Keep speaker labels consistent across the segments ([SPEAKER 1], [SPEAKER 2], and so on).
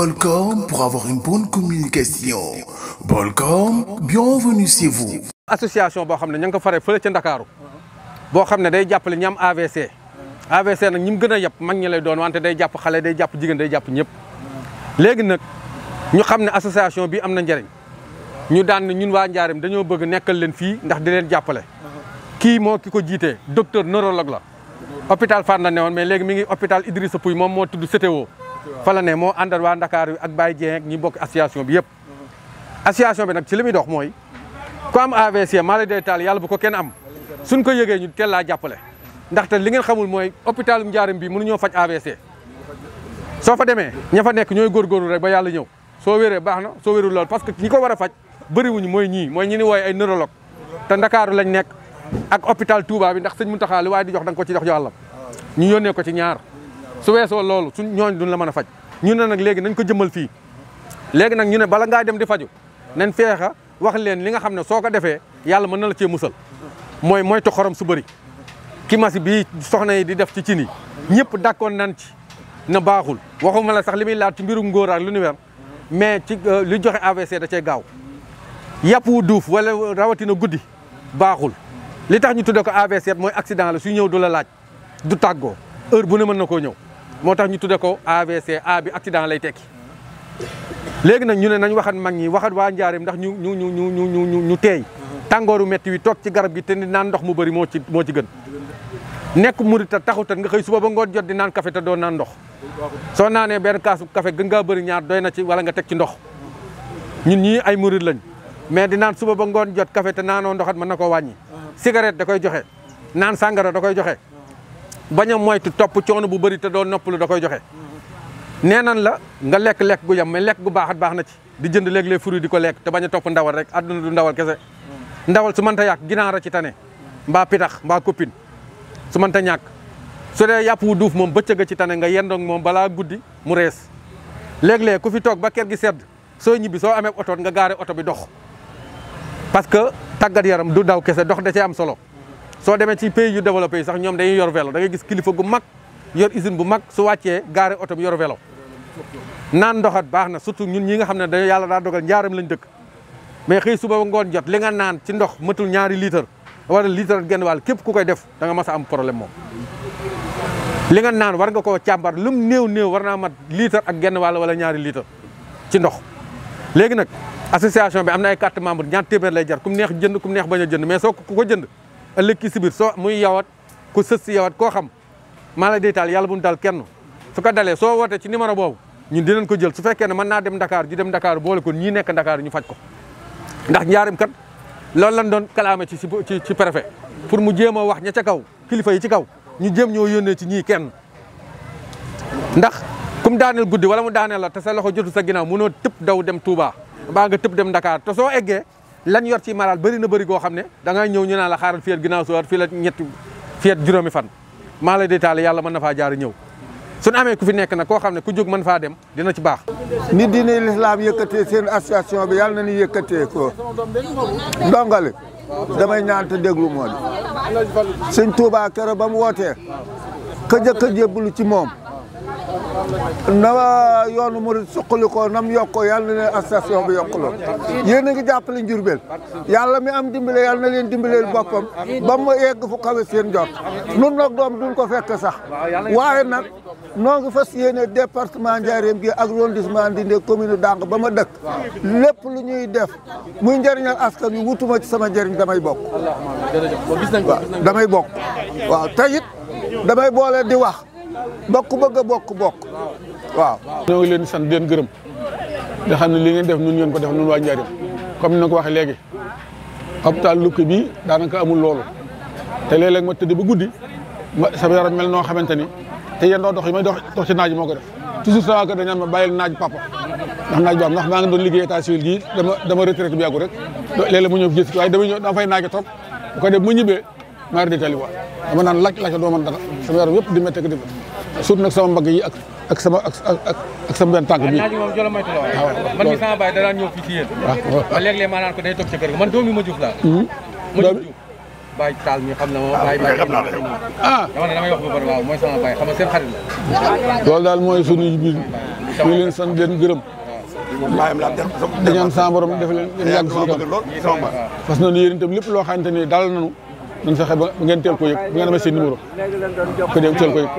[SPEAKER 1] Bolcom pour avoir une bonne communication. Bolcom, bienvenue chez vous.
[SPEAKER 2] association boo xam ne ña nga ko faree fële ca Ndakaaru boo xam ne day jàppale ñi am AVC AVC nag ñi mu gën a yàpp mag ñi lay doon wante day jàpp xale day jàpp jigéen day jàpp ñëpp léegi nag ñu xam ne association bi am na njëriñ ñu daan ne ñun waa Njaareem dañoo bëgg nekkal leen fii ndax di leen jàppale kii moo ki ko jiitee docteur neurologue la hôpital Fann la ne woon mais léegi mi ngi hôpital Idrissa Pouye moom moo tudd CTO fa la ne moo àndal waa Ndakaar ak Baye Dieng ak ñi bokk association bi yëpp association bi nag ci li muy dox mooy ku am AVC maladie d'État yàlla bu ko kenn am suñ ko yëgee ñu teel laa jàppale ndaxte li ngeen xamul mooy hôpital Njaareem bi mënuñoo faj AVC soo fa demee ña fa nekk ñooy góorgóorlu rek ba yàlla ñëw soo wéree baax na soo wérul lool parce que ñi ko war a faj bëriwuñu mooy ñi ni wooye ay neurologue te Ndakaaru lañ nekk ak hôpital Touba bi ndax sëñ Mountakha li waaye di jox da nga ko ci jox yàlla ñu yónnee ko ci ñaar su weesoo loolu suñ ñooñ duñ la mën a faj ñu ne nag léegi nañ ko jëmmal fii léegi nag ñu ne bala ngaa dem di faju nañ feexa wax leen li nga xam ne soo ko defee yàlla mën na la cee musal mooy moytu xorom su bëri kimasi bii soxna yi di def ci cin yi ñëpp d'accord nañ ci na baaxul waxuma la sax li muy laat ci mbirum ngóor ak lu ni weer mais ci li joxe AVC da cee gaaw yàpp wu duuf wala rawatina guddi baaxul li tax ñu tudde ko AVC mooy accident la su ñëw du la laaj du tàggoo heure bu ne mën na koo ñëw moo tax ñu tudde ko AVC A bi accident lay tekki léegi nag ñu ne nañ waxat mag ñi waxat waa Njaareem ndax ñu teey tàngooru metti wi toog ci garab gi te ni naan ndox mu bëri moo ci gën nekk murit taxutat nga xëy suba ba ngoon jot di naan café te doo naan ndox soo naanee benn kaasu café gën ngaa bëri ñaar doy na ci wala nga teg ci ndox ñun ñii ay murit lañ mais di naan suba ba ngoon jot café te naanoo ndoxat mën na ko wàññi cigarette da koy joxe naan sàngara da koy joxe bañ a moytu topp coono bu bëri te doo noppalu da koy joxe nee nan la nga lekk gu yam mais lekk gu baaxat baax na ci di jënd léeg-léeg fruit di ko lekk te bañ a topp ndawal rek àdduna du ndawal kese ndawal su mënta yàq ginaar a ci tane mbaa pitax mbaa copine su mënta ñàkk su dee yàpp wu duuf moom bëccëg a ci tane nga yendoog moom balaa guddi mu rees léeg-léeg ku fi toog ba kër gi sedd soo ñibbi soo amee oto nga gaare oto bi dox parce que tàggat yaram du daw kese dox da cee am solo soo demee ci pays yu développé yi sax ñoom dañuy yor vélo da ngay gis kilifa gu mag yor usine bu mag su wàccee gaare oto bi yor vélo naan ndoxat baax na surtout ñun ñi nga xam ne da yàlla daa dogal Njaareem lañ dëkk mais xëy suba ba ngoon jot li nga naan ci ndox matul ñaari litre wala litre ak genn wàll képp ku koy def da nga mas a am problème moom li nga naan war nga koo càmbar lum néew war naa mat litre ak genn wàll wala ñaari litre ci ndox léegi nag association bi am na ay carte membre ñaar téeméer lay jar kum neex jënd kum neex bañ a jënd mais soo ku ko jënd ëllëg ki si biir soo muy yawat ku sës si yawat koo xam maladie d'État yàlla bu mu dal kenn su ko dalee soo wootee ci numéro boobu ñun dinañ ko jël su fekkee ne mën naa dem Dakar ji dem Dakar boole ko ñii nekk Dakar ñu faj ko ndax Njaareem kat loolu lañ doon kalaame ci préfet pour mu jéem a wax ña ca kaw kilifa yi ci kaw ñu jéem ñoo yónnee ci ñii kenn ndax kum daaneel guddi wala mu daaneel la te sa loxo jotu sa ginnaaw mënoo tëb daw dem Touba baa nga tëb dem Dakar te soo eggee lan yor ci malade bëri na bëri goo xam ne da ngay ñëw ñu naan la xaaral fii ak ginnaaw soo fii la fii ak juróomi fan maladie d'État yàlla mën na faa jaar ñëw suñu amee ku fi nekk nag koo xam ne ku jóg mën faa dem dina ci baax.
[SPEAKER 3] ni diine l'islam yëkkatee seen association bi yàlla na ni yëkkatee ko ndongale damay ñaan te déglu moo di sëñ Touba keroog ba mu wootee ka jëkk a jébbalu ci moom na yoonu murid suqali ko nam yokkoo yàlla na leen association bi yokkuloo yéen a ngi jàppale Njurbel yàlla mi am dimbale yàlla na leen dimbaleel boppam ba mu yegg fu kawe seen jot nun nag doom duñ ko fekk sax waaye nag noo ngi fas yéene département Njaareem gi ak arrondissement Ndindé commune Dànq ba ma dëkk lépp lu ñuy def muy njëriñal askan wi wutuma ci sama njëriñ damay bokk waaw damay bokk waaw te it damay boole di wax bokk bëgg a bokk waaw.
[SPEAKER 4] ñoo ngi leen di sant di leen gërëm nga xam ne li ngeen def nun ngeen ko def nun waa Njaareem comme ni nga ko waxee léegi hôpital Lukki bi daanaka amul loolu te léeg-léeg ma tëdd ba guddi sama yaram mel noo xamante ni te yéen dox yi may dox ci naaj moo ko def toujours sama kër dañu naan ma bàyyil naaj papa ndax naaj boobu ndax maa ngi doon liggéey état civil gii dama retraité bu yàggu rek léeg-léeg mu ñëw gis waaye dama fay naaj trop bu ko def mu ñibbee maa ngi di waa dama naan laaj doo mën dara sama yaram yëpp di métti di surtout nag sama mbagg yi ak sama benn tànk bi.
[SPEAKER 2] naaj moom jolo moytu la waaw man mi sama baay da daan ñëw fii ci yéen. waaw léeg-léeg maa naan ko day toog ca kër ga man doomi ma Juuf laa. ma Juuf Baye Tall mi xam na ma Baye xam naa
[SPEAKER 4] ah
[SPEAKER 2] dama ne damay wax ba pare waaw mooy sama Baye xam nga seen xarit la.
[SPEAKER 4] loolu daal mooy sunu biir ñu ngi leen sant leen gërëm di ñaan sa borom def leen yàgg suñu kanam parce que noonu yéen itam lépp loo xamante ni daal nañu nañ fexe ba ngeen teel ko yëg bu ngeen amee seen numéro ko dem teel ko yëg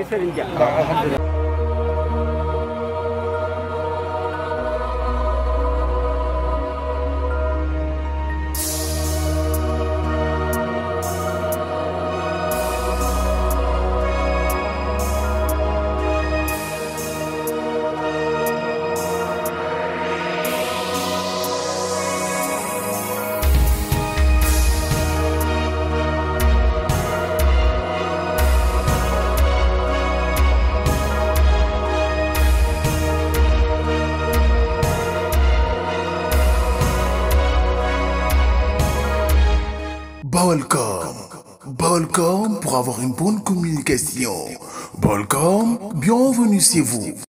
[SPEAKER 1] Balcom pour avoir une bonne communication. Balcom, bienvenue chez vous.